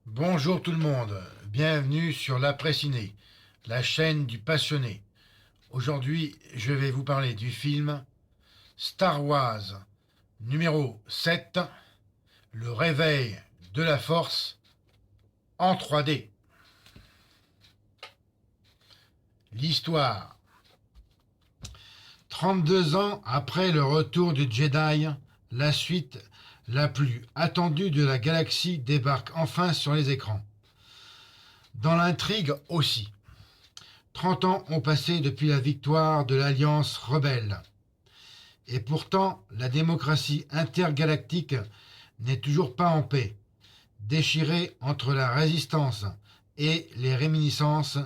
Bonjour tout le monde, bienvenue sur l'Après Ciné, la chaîne du passionné. Aujourd'hui, je vais vous parler du film Star Wars numéro 7, Le réveil de la force en 3D. L'histoire. 32 ans après le retour du Jedi, la suite la plus attendue de la galaxie débarque enfin sur les écrans. Dans l'intrigue aussi. 30 ans ont passé depuis la victoire de l'Alliance rebelle. Et pourtant, la démocratie intergalactique n'est toujours pas en paix, déchirée entre la résistance et les réminiscences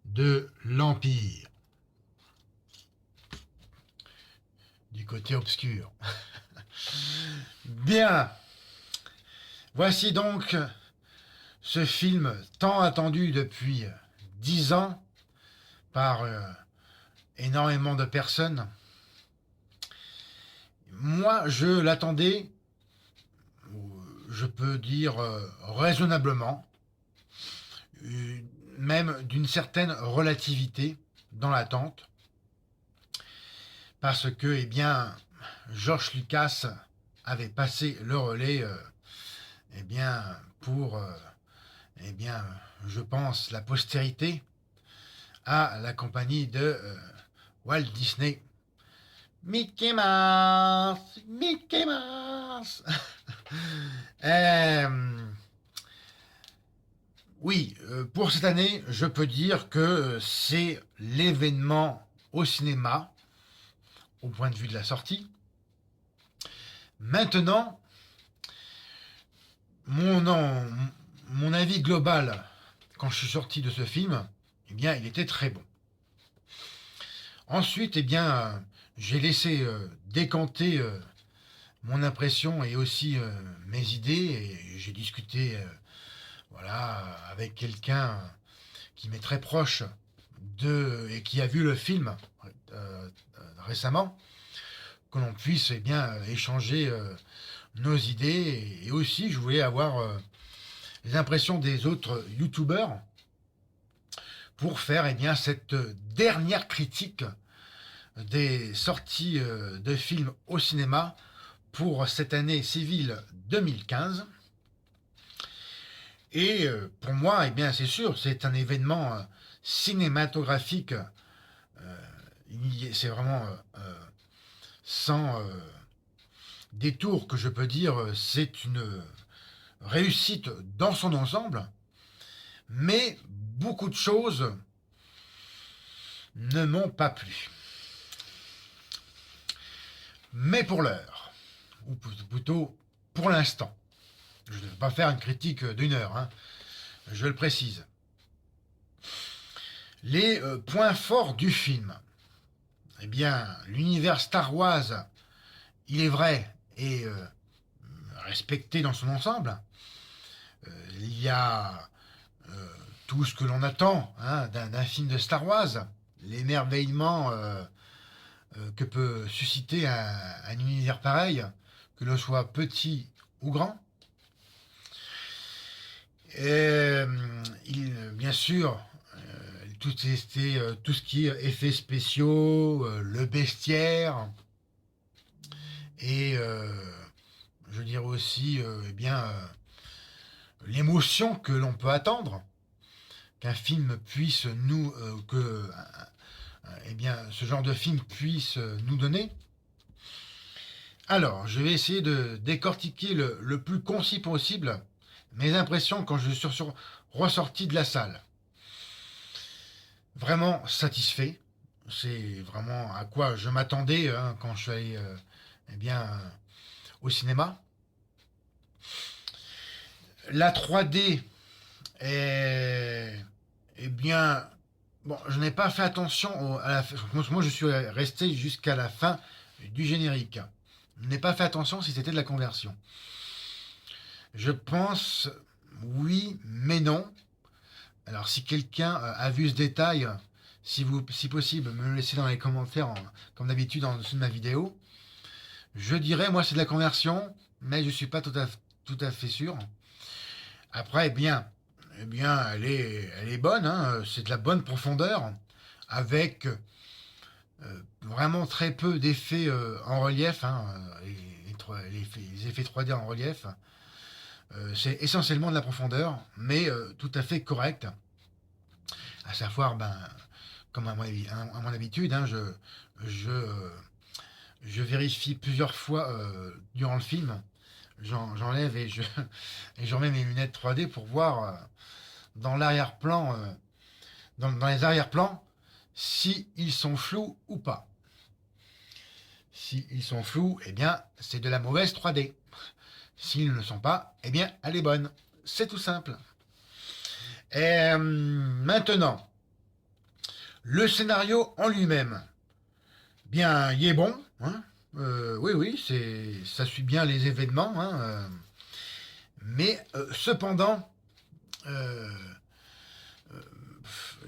de l'Empire. Du côté obscur. Bien, voici donc ce film tant attendu depuis 10 ans par énormément de personnes. Moi, je l'attendais, je peux dire raisonnablement, même d'une certaine relativité dans l'attente, parce que, eh bien, George Lucas avait passé le relais, eh bien, pour, eh bien, je pense, la postérité à la compagnie de Walt Disney. Mickey Mouse, Mickey Mouse. euh, oui, pour cette année, je peux dire que c'est l'événement au cinéma, au point de vue de la sortie. Maintenant, mon, mon avis global, quand je suis sorti de ce film, eh bien, il était très bon. Ensuite, eh bien, j'ai laissé décanter mon impression et aussi mes idées, et j'ai discuté voilà, avec quelqu'un qui m'est très proche et qui a vu le film récemment, que l'on puisse eh bien échanger nos idées, et aussi je voulais avoir les impressions des autres youtubeurs pour faire eh bien cette dernière critique des sorties de films au cinéma pour cette année civile 2015. Et pour moi, eh bien, c'est sûr, c'est un événement cinématographique. C'est vraiment sans détour que je peux dire, c'est une réussite dans son ensemble. Mais beaucoup de choses ne m'ont pas plu. Mais pour l'heure, ou plutôt pour l'instant, je ne vais pas faire une critique d'une heure, hein, je le précise. Les points forts du film. Eh bien, l'univers Star Wars, il est vrai, et respecté dans son ensemble. Il y a tout ce que l'on attend hein, d'un film de Star Wars, l'émerveillement que peut susciter un univers pareil, que l'on soit petit ou grand. Et, bien sûr, tout ce qui est effets spéciaux, le bestiaire, et je dirais aussi eh bien l'émotion que l'on peut attendre qu'un film puisse nous eh bien ce genre de film puisse nous donner. Alors, je vais essayer de décortiquer le plus concis possible mes impressions quand je suis ressorti de la salle. Vraiment satisfait. C'est vraiment à quoi je m'attendais hein, quand je suis allé eh bien, au cinéma. La 3D est, eh bien, bon, je n'ai pas fait attention à la fin. Moi, je suis resté jusqu'à la fin du générique. Je n'ai pas fait attention si c'était de la conversion. Je pense oui, mais non. Alors, si quelqu'un a vu ce détail, si possible, me le laisser dans les commentaires, comme d'habitude, en dessous de ma vidéo. Je dirais, moi, c'est de la conversion, mais je suis pas tout à fait sûr. Après, eh bien, elle est bonne, hein, c'est de la bonne profondeur, avec vraiment très peu d'effets en relief, hein, les effets 3D en relief. C'est essentiellement de la profondeur, mais tout à fait correct. À savoir, ben, comme à mon habitude, hein, je, euh, je vérifie plusieurs fois durant le film. J'enlève et je remets mes lunettes 3D pour voir dans l'arrière-plan, dans les arrière-plans, si ils sont flous ou pas. Si ils sont flous, eh bien, c'est de la mauvaise 3D. S'ils ne le sont pas, eh bien, elle est bonne. C'est tout simple. Et maintenant, le scénario en lui-même, bien, il est bon. Hein. Oui, oui, ça suit bien les événements. Hein, mais cependant, euh,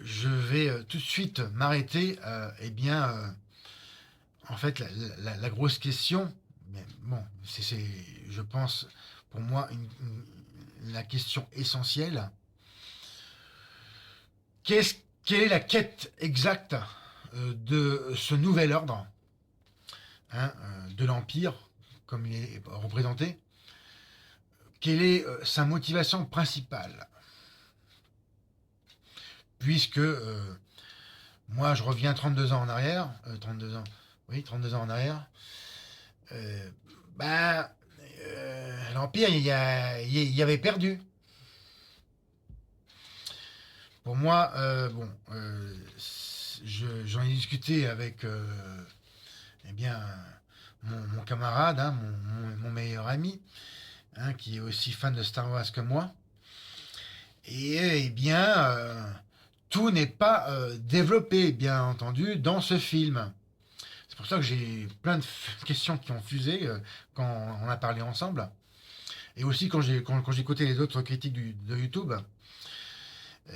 je vais tout de suite m'arrêter. Eh bien, en fait, la grosse question, mais bon, je pense, pour moi, la question essentielle. Quelle est la quête exacte de ce nouvel ordre, hein, de l'Empire, comme il est représenté? Quelle est sa motivation principale? Puisque moi, je reviens 32 ans en arrière, 32 ans, oui, 32 ans en arrière, euh, ben, l'Empire, il y avait perdu. Pour moi, bon, j'en ai discuté avec eh bien, mon camarade, hein, mon meilleur ami, hein, qui est aussi fan de Star Wars que moi. Et eh bien, tout n'est pas développé, bien entendu, dans ce film. C'est pour ça que j'ai plein de questions qui ont fusé quand on a parlé ensemble. Et aussi quand j'ai écouté les autres critiques de YouTube.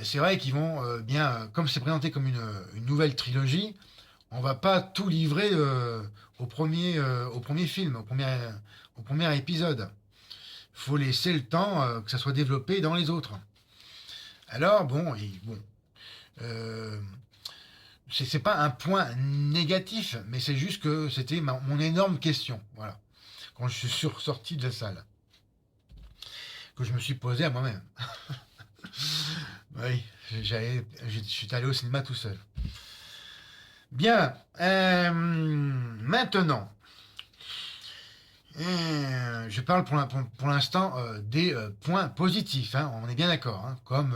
C'est vrai qu'ils vont comme c'est présenté comme une nouvelle trilogie, on va pas tout livrer au premier film, au premier épisode. Il faut laisser le temps que ça soit développé dans les autres. Alors, bon, euh, c'est pas un point négatif, mais c'est juste que c'était mon énorme question. Voilà. Quand je suis sorti de la salle, que je me suis posé à moi-même. Oui, je suis allé au cinéma tout seul. Bien, maintenant, je parle pour l'instant des points positifs, hein, on est bien d'accord, hein, comme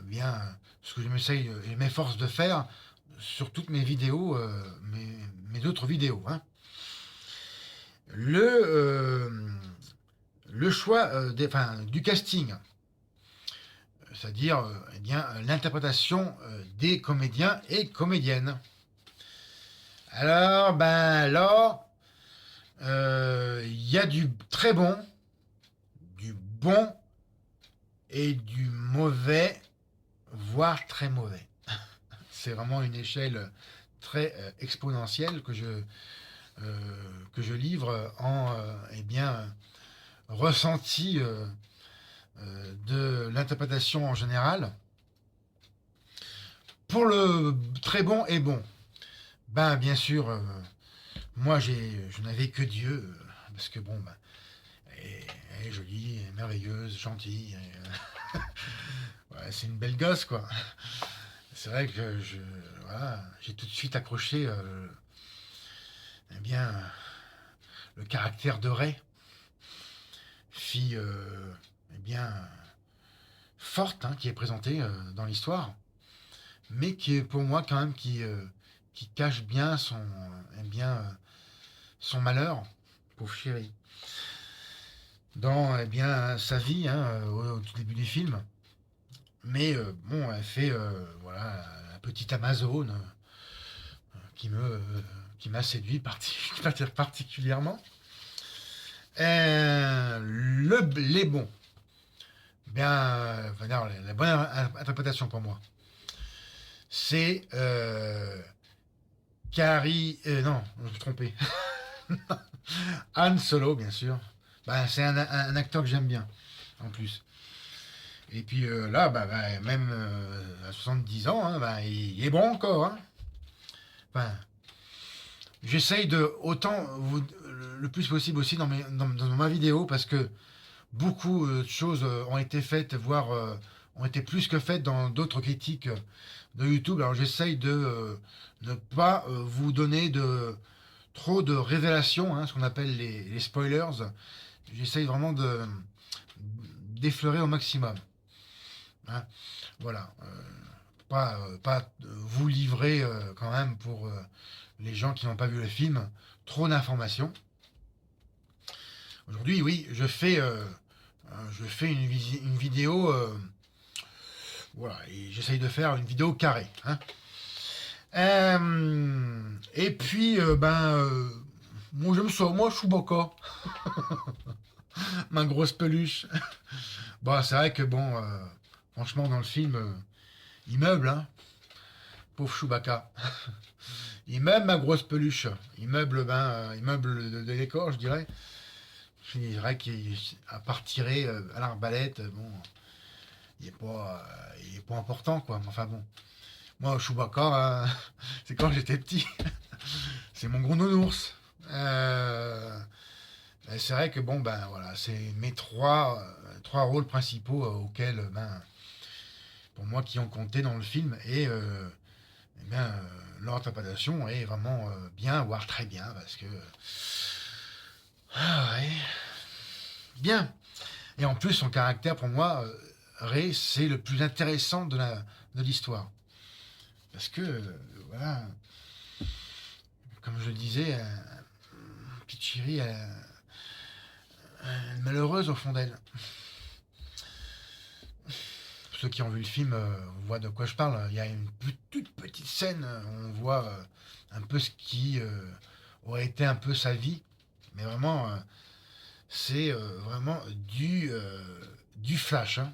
bien ce que je m'efforce de faire sur toutes mes vidéos, mes autres vidéos. Hein. Le, euh, le choix du casting, c'est-à-dire eh bien, l'interprétation des comédiens et comédiennes. Alors, ben là, il y a du très bon, du bon et du mauvais, voire très mauvais. C'est vraiment une échelle très exponentielle que je livre en eh bien, ressenti de l'interprétation en général. Pour le très bon et bon, ben bien sûr, moi je n'avais que Dieu, parce que bon, ben, elle est jolie, elle est merveilleuse, gentille, ouais, c'est une belle gosse quoi. C'est vrai que voilà, j'ai tout de suite accroché eh bien, le caractère de Ray, fille eh bien, forte, hein, qui est présentée dans l'histoire, mais qui est pour moi quand même qui cache bien eh bien, son malheur, pauvre chérie, dans eh bien, sa vie hein, au tout début du film. Mais bon, elle fait voilà, la petite Amazone qui qui m'a séduit particulièrement. Les bons. Bien, la bonne interprétation pour moi, c'est Carrie. Non, je me suis trompé. Han Solo, bien sûr. Ben, c'est un acteur que j'aime bien. en plus. Et puis là, même à 70 ans, hein, il est bon encore. Hein. Enfin, j'essaye de autant le plus possible aussi dans ma vidéo parce que beaucoup de choses ont été faites, voire ont été plus que faites dans d'autres critiques de YouTube. Alors j'essaye de ne pas vous donner trop de révélations, hein, ce qu'on appelle les spoilers. J'essaye vraiment d'effleurer au maximum. Hein. Voilà. Pas vous livrer quand même pour les gens qui n'ont pas vu le film trop d'informations. Aujourd'hui, oui, je fais une vidéo. Voilà, et j'essaye de faire une vidéo carrée. Hein. Et puis, moi, je me sors, moi, Chewbacca, ma grosse peluche. Bon, c'est vrai que, bon, franchement, dans le film, il meuble, hein, pauvre Chewbacca. Il meuble ma grosse peluche. Il meuble de décor, je dirais. Je dirais qu'à part tirer à l'arbalète, bon, il est pas important, quoi. Enfin bon. Moi, Chewbacca, c'est quand j'étais petit. C'est mon gros nounours. C'est vrai que bon, voilà, c'est mes trois rôles principaux auxquels, pour moi, qui ont compté dans le film. Et leur interprétation est vraiment bien, voire très bien, parce que. Ah ouais. Bien. Et en plus, son caractère, pour moi, Rey, c'est le plus intéressant de l'histoire. Parce que, voilà, comme je le disais, petite chérie, elle est malheureuse au fond d'elle. Ceux qui ont vu le film voient de quoi je parle. Il y a une toute petite scène où on voit un peu ce qui aurait été un peu sa vie. Mais vraiment, c'est vraiment du flash. Hein.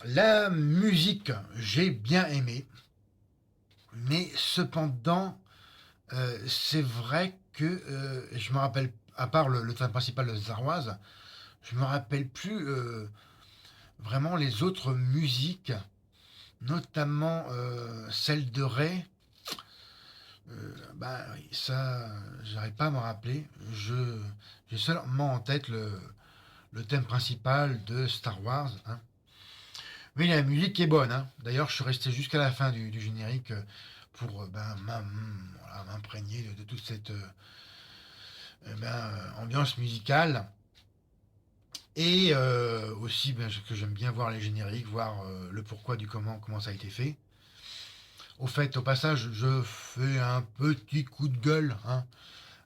La musique, j'ai bien aimé. Mais cependant, c'est vrai que je me rappelle, à part le thème principal de Star Wars, je me rappelle plus vraiment les autres musiques, notamment celle de Rey. Oui, ça, j'arrive pas à me rappeler. J'ai seulement en tête le thème principal de Star Wars. Hein. Mais la musique est bonne. Hein. D'ailleurs, je suis resté jusqu'à la fin du générique pour voilà, m'imprégner de toute cette ambiance musicale. Et aussi que j'aime bien voir les génériques, voir le pourquoi du comment ça a été fait. Au fait, au passage, je fais un petit coup de gueule hein,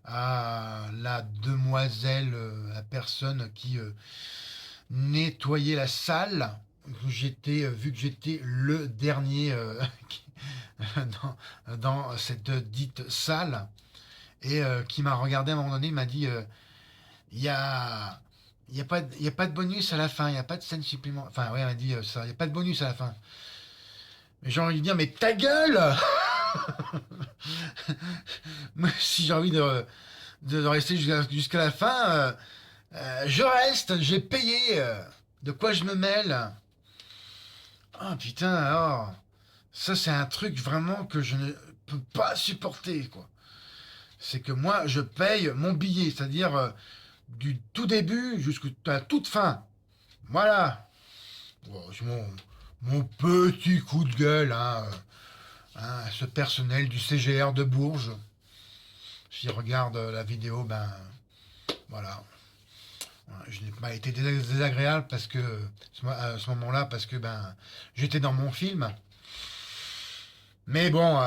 à la demoiselle, la personne qui nettoyait la salle. Vu que j'étais le dernier dans cette dite salle, et qui m'a regardé à un moment donné, il m'a dit il y a. Il n'y a pas de bonus à la fin, il n'y a pas de scène supplémentaire. Enfin, ouais, elle m'a dit ça, il n'y a pas de bonus à la fin. Mais j'ai envie de dire, mais ta gueule. Si j'ai envie de rester jusqu'à la fin, je reste, j'ai payé. De quoi je me mêle? Ah putain, alors. Ça, c'est un truc vraiment que je ne peux pas supporter, quoi. C'est que moi, je paye mon billet, c'est-à-dire du tout début jusqu'à la toute fin. Voilà. Bon, c'est mon petit coup de gueule, hein, ce personnel du CGR de Bourges. S'il regarde la vidéo, voilà. Je n'ai pas été désagréable parce que à ce moment-là, parce que j'étais dans mon film. Mais bon,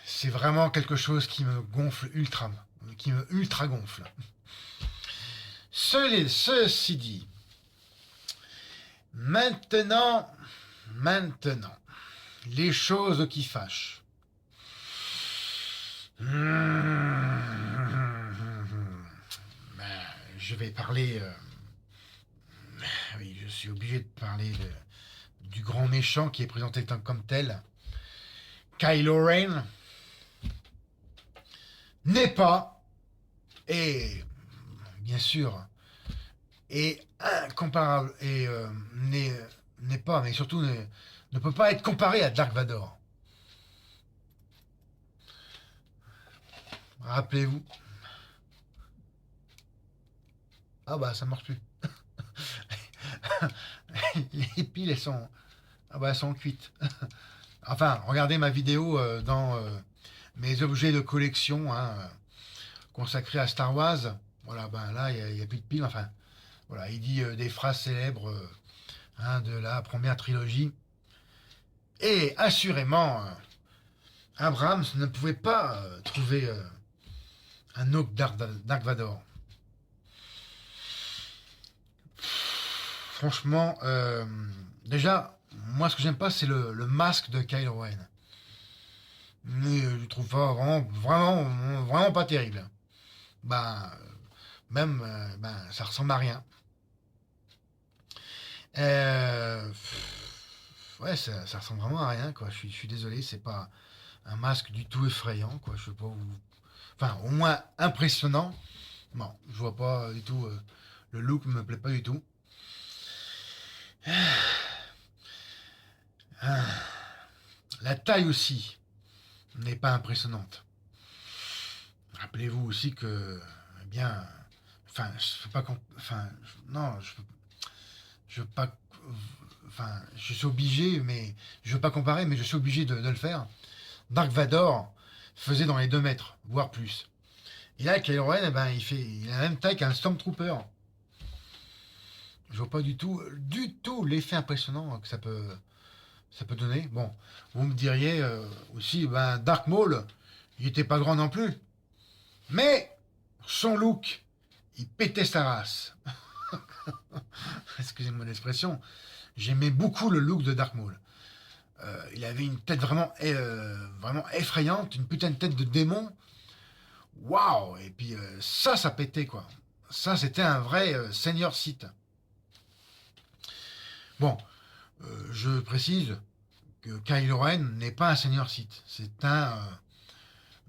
c'est vraiment quelque chose qui me gonfle qui me ultra gonfle. Ceci dit, maintenant, les choses qui fâchent. Je vais parler. Oui, je suis obligé de parler du grand méchant qui est présenté comme tel. Kylo Ren. n'est pas, et bien sûr, est incomparable, et n'est pas, mais surtout ne peut pas être comparé à Dark Vador. Rappelez-vous. Ah bah ça marche plus. Les piles elles sont cuites. Enfin, regardez ma vidéo dans mes objets de collection hein, consacrés à Star Wars. Voilà, ben là il y a plus de piles. Enfin, voilà, il dit des phrases célèbres hein, de la première trilogie. Et assurément, Abrams ne pouvait pas trouver un autre Dark Vador. Franchement, déjà, moi ce que j'aime pas, c'est le masque de Kylo Ren. Mais je trouve pas vraiment pas terrible. Ben, même, ben, ça ressemble à rien. Ouais, ça ressemble vraiment à rien, quoi. Je suis désolé, c'est pas un masque du tout effrayant, quoi. Je sais pas où. Enfin, au moins impressionnant. Non, je vois pas du tout. Le look me plaît pas du tout. Ah, la taille aussi n'est pas impressionnante. Rappelez-vous aussi que, eh bien, enfin, je peux pas, enfin, non, je veux pas, enfin, je suis obligé, mais je veux pas comparer, mais je suis obligé de le faire. Dark Vador faisait dans les 2 mètres, voire plus. Et là, Kylo Ren, eh ben, il a la même taille qu'un Stormtrooper. Je vois pas du tout l'effet impressionnant que ça peut donner. Bon, vous me diriez aussi, ben, Dark Maul, il était pas grand non plus. Mais son look, il pétait sa race. Excusez-moi l'expression. J'aimais beaucoup le look de Dark Maul. Il avait une tête vraiment effrayante, une putain de tête de démon. Waouh. Et puis ça pétait quoi. Ça, c'était un vrai senior Sith. Bon, je précise que Kylo Ren n'est pas un senior Sith. C'est un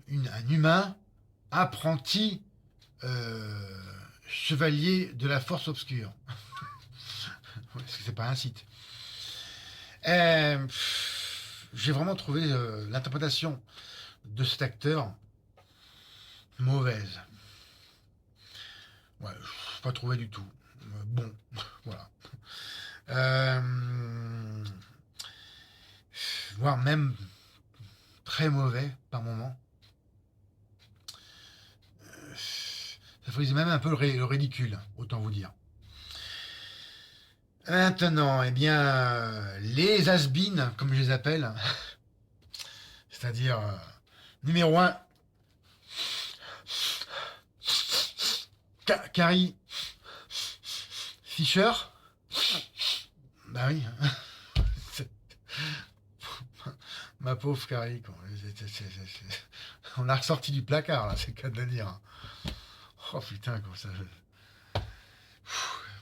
humain apprenti chevalier de la force obscure. Parce que c'est pas un Sith. J'ai vraiment trouvé l'interprétation de cet acteur mauvaise. Ouais, je n'ai pas trouvé du tout. Bon, voilà. Euh, Voire même très mauvais par moment. Ça faisait même un peu le ridicule, autant vous dire. Maintenant, eh bien, les has comme je les appelle, c'est-à-dire numéro un, Carrie Fisher. Bah oui. Ma pauvre Carrie, quoi. On l'a ressorti du placard, là, c'est le cas de le dire. Oh putain, comme ça.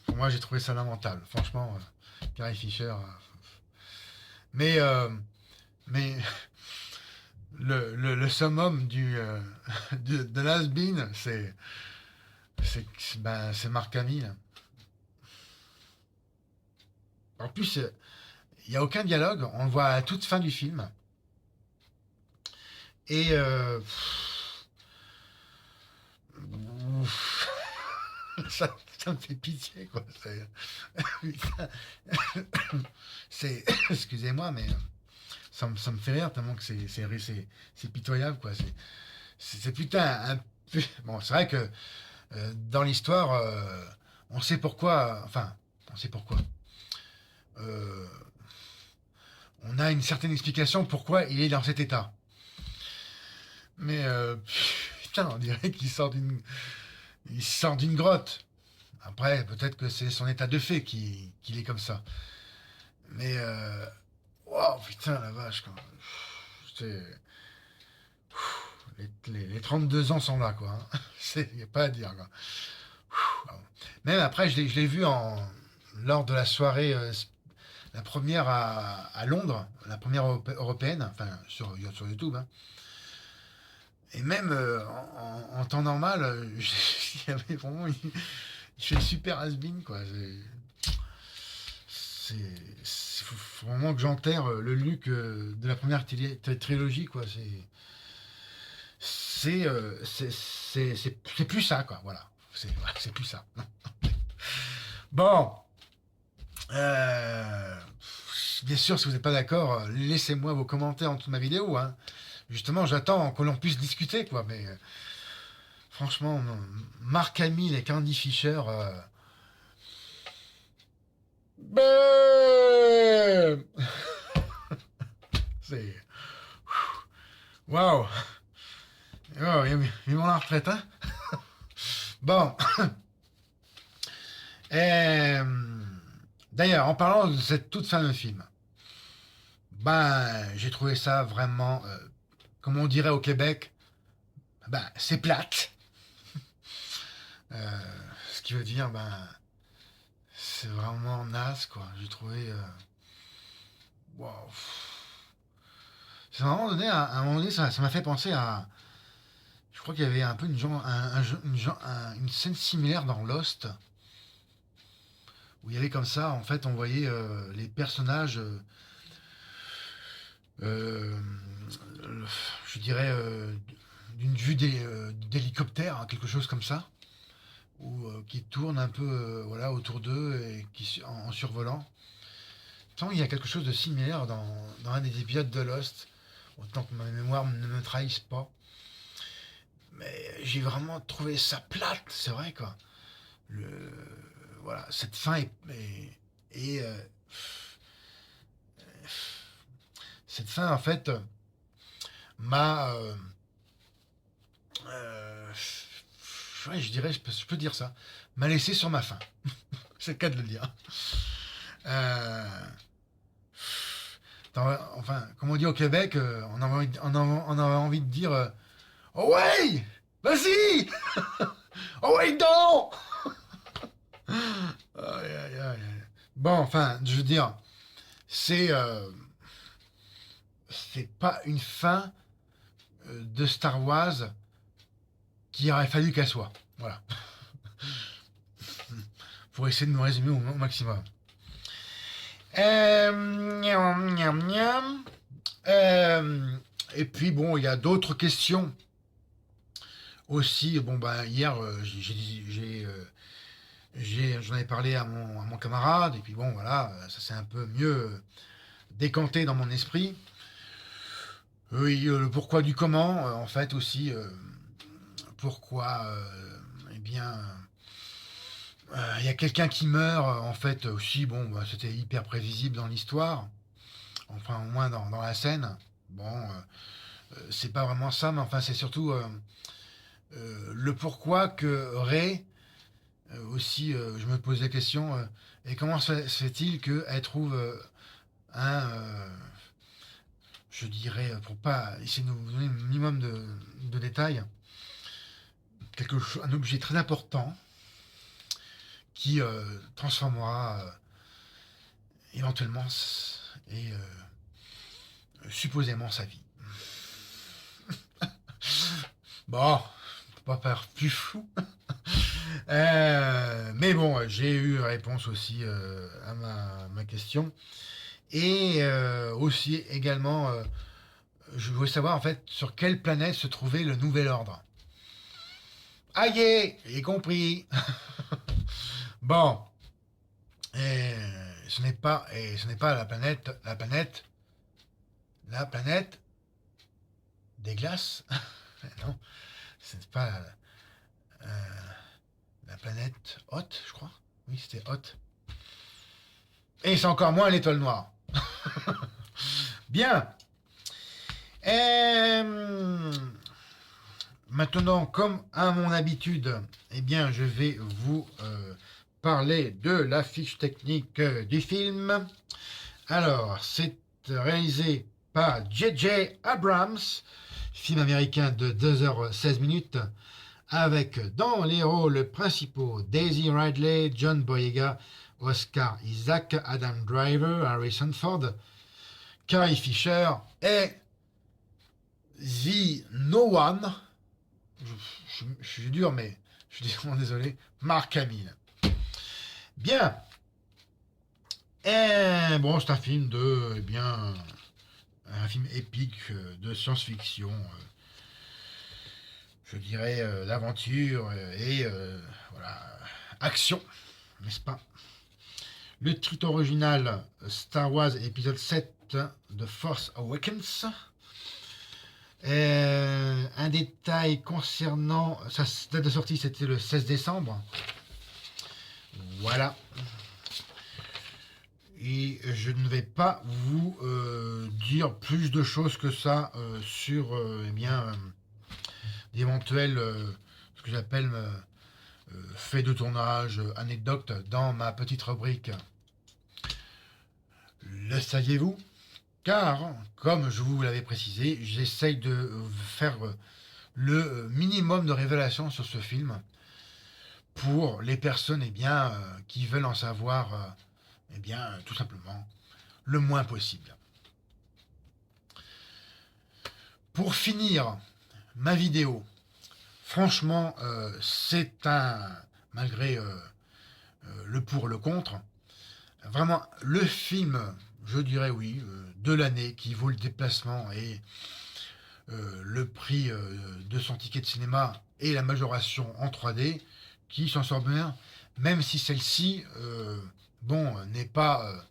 Pour moi, j'ai trouvé ça lamentable. Franchement, Carrie Fisher. Mais, mais le summum de l'Asbin, c'est Marc Hamill. En plus, il n'y a aucun dialogue. On le voit à la toute fin du film. Et ça me fait pitié, quoi. C'est excusez-moi, mais ça me fait rire tellement que c'est pitoyable, quoi. C'est putain. Bon, c'est vrai que dans l'histoire, on sait pourquoi. Enfin, on sait pourquoi. Euh, on a une certaine explication pourquoi il est dans cet état. Mais putain, on dirait il sort d'une grotte. Après, peut-être que c'est son état de fait qu'il est comme ça. Mais wow, putain la vache quoi. C'est les 32 ans sont là quoi. Hein. Il n'y a pas à dire quoi. Même après, je l'ai vu lors de la soirée, la première à Londres, la première européenne, enfin sur YouTube. Hein. Et même en temps normal, il y avait vraiment, il fait super has-been, quoi. Faut vraiment que j'enterre le Luke de la première trilogie, quoi. C'est plus ça, quoi. Voilà. C'est plus ça. Bon. Euh, Bien sûr, si vous n'êtes pas d'accord, laissez-moi vos commentaires en dessous de ma vidéo, hein. Justement, j'attends que l'on puisse discuter, quoi. Mais franchement, Mark Hamill et Candy Fisher. Ben C'est. Waouh! Oh, ils vont à la retraite, hein? Bon. Euh, D'ailleurs, en parlant de cette toute fin de film, ben, j'ai trouvé ça vraiment, comme on dirait au Québec, ben, c'est plate. Euh, Ce qui veut dire, ben, c'est vraiment naze, quoi. J'ai trouvé. Wow. C'est à un moment donné, à un moment donné, ça m'a fait penser à. Je crois qu'il y avait un peu une scène similaire dans Lost, où il y avait comme ça, en fait, on voyait les personnages, euh, je dirais, d'une vue d'hélicoptère, hein, quelque chose comme ça, ou qui tournent un peu voilà, autour d'eux et en survolant. Tant il y a quelque chose de similaire dans un des épisodes de Lost, autant que ma mémoire ne me trahisse pas. Mais j'ai vraiment trouvé ça plate, c'est vrai, quoi. Le, voilà, cette fin est, cette fin, en fait, m'a. Euh, ouais, je dirais, je peux dire ça. M'a laissé sur ma faim. C'est le cas de le dire. Euh, enfin, comme on dit au Québec, on avait envie de dire oh ouais! Vas-y! Oh ouais, non! Aïe, aïe, aïe. Bon, enfin, je veux dire, c'est c'est pas une fin de Star Wars qu'il aurait fallu qu'elle soit. Voilà. Pour essayer de me résumer au maximum. Miam, miam, miam. Et puis bon, il y a d'autres questions aussi. Bon, bah, hier, j'en ai parlé à mon camarade, et puis bon, voilà, ça s'est un peu mieux décanté dans mon esprit. Oui, le pourquoi du comment, en fait, aussi, pourquoi, eh bien, il y a quelqu'un qui meurt, en fait, aussi, bon, bah, c'était hyper prévisible dans l'histoire, enfin, au moins dans la scène. Bon, c'est pas vraiment ça, mais enfin, c'est surtout le pourquoi que Ray, aussi, je me pose la question, et comment se fait-il qu'elle trouve un, je dirais, pour pas essayer de nous donner un minimum de détails, un objet très important qui transformera éventuellement et supposément sa vie. Bon, faut pas faire plus fou. Mais bon, j'ai eu réponse aussi à ma question. Et aussi également, je voulais savoir en fait sur quelle planète se trouvait le nouvel ordre. Aïe, j'ai compris. Bon, ce n'est pas la planète des glaces. Non, ce n'est pas la planète Hoth, je crois. Oui, c'était Hoth. Et c'est encore moins l'étoile noire. Bien. Maintenant, comme à mon habitude, eh bien, je vais vous parler de la fiche technique du film. Alors, c'est réalisé par J.J. Abrams, film américain de 2h16 minutes, avec dans les rôles principaux Daisy Ridley, John Boyega, Oscar Isaac, Adam Driver, Harrison Ford, Carrie Fisher et The No One, je suis dur, mais je suis vraiment désolé. Mark Hamill. Bien. Et bon, c'est un film eh bien, un film épique de science-fiction, je dirais d'aventure et voilà, action, n'est-ce pas? Le titre original, Star Wars épisode 7, The Force Awakens. Un détail concernant sa date de sortie, c'était le 16 décembre. Voilà. Et je ne vais pas vous dire plus de choses que ça sur eh bien d'éventuels ce que j'appelle faits de tournage, anecdotes dans ma petite rubrique. Le saviez-vous? Car, comme je vous l'avais précisé, j'essaye de faire le minimum de révélations sur ce film pour les personnes eh bien, qui veulent en savoir eh bien, tout simplement le moins possible. Pour finir ma vidéo, franchement, c'est malgré le pour et le contre, vraiment le film, je dirais oui, de l'année qui vaut le déplacement et le prix de son ticket de cinéma et la majoration en 3D qui s'en sort bien, même si celle-ci, n'est pas,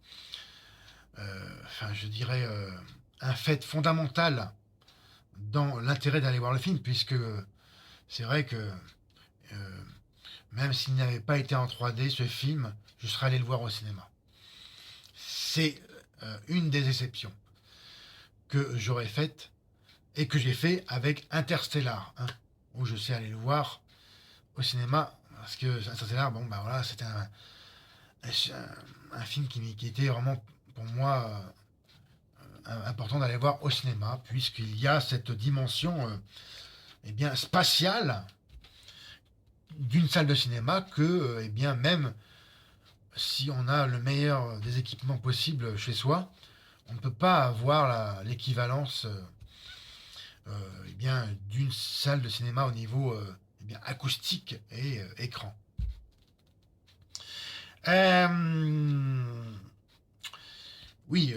je dirais, un fait fondamental dans l'intérêt d'aller voir le film, puisque c'est vrai que même s'il n'avait pas été en 3D, ce film, je serais allé le voir au cinéma. C'est une des exceptions que j'aurais faites et que j'ai fait avec Interstellar, hein, où je suis allé le voir au cinéma, parce que Interstellar, voilà, c'était un film qui était vraiment pour moi important d'aller voir au cinéma, puisqu'il y a cette dimension eh bien, spatiale d'une salle de cinéma que, eh bien, même si on a le meilleur des équipements possibles chez soi, on ne peut pas avoir l'équivalence eh bien, d'une salle de cinéma au niveau eh bien, acoustique et écran. Oui,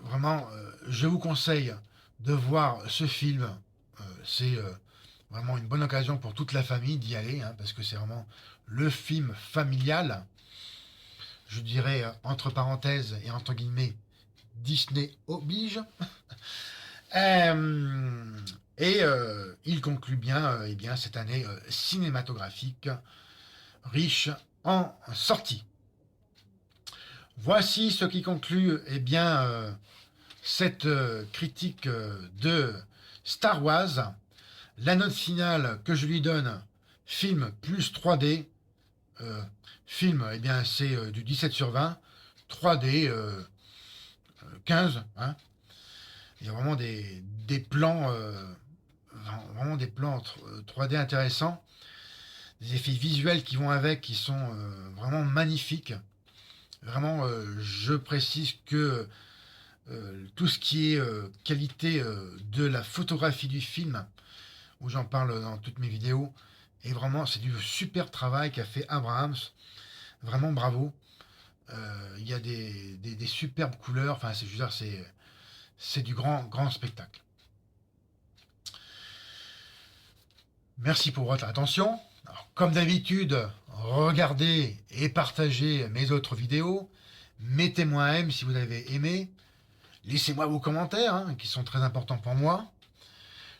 vraiment, je vous conseille de voir ce film. C'est vraiment une bonne occasion pour toute la famille d'y aller, hein, parce que c'est vraiment le film familial. Je dirais, entre parenthèses et entre guillemets, Disney oblige. Il conclut bien, eh bien cette année cinématographique riche en sorties. Voici ce qui conclut eh bien, cette critique de Star Wars. La note finale que je lui donne, film plus 3D. Film, eh bien, c'est du 17 sur 20. 3D, 15. Hein. Il y a vraiment des plans, vraiment des plans 3D intéressants. Des effets visuels qui vont avec, qui sont vraiment magnifiques. Vraiment, je précise que tout ce qui est qualité de la photographie du film, où j'en parle dans toutes mes vidéos, et vraiment, c'est du super travail qu'a fait Abrams. Vraiment bravo. Il y a des superbes couleurs. Enfin, je veux dire, c'est du grand spectacle. Merci pour votre attention. Alors, comme d'habitude, regardez et partagez mes autres vidéos. Mettez-moi un M si vous avez aimé. Laissez-moi vos commentaires, hein, qui sont très importants pour moi.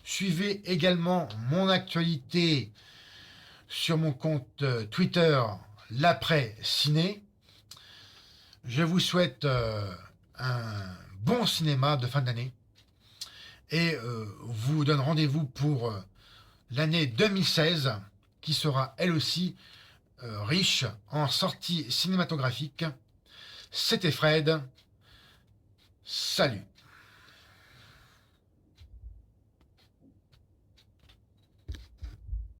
Suivez également mon actualité sur mon compte Twitter, l'après ciné. Je vous souhaite un bon cinéma de fin d'année et vous donne rendez-vous pour l'année 2016 qui sera elle aussi riche en sorties cinématographiques. C'était Fred. Salut.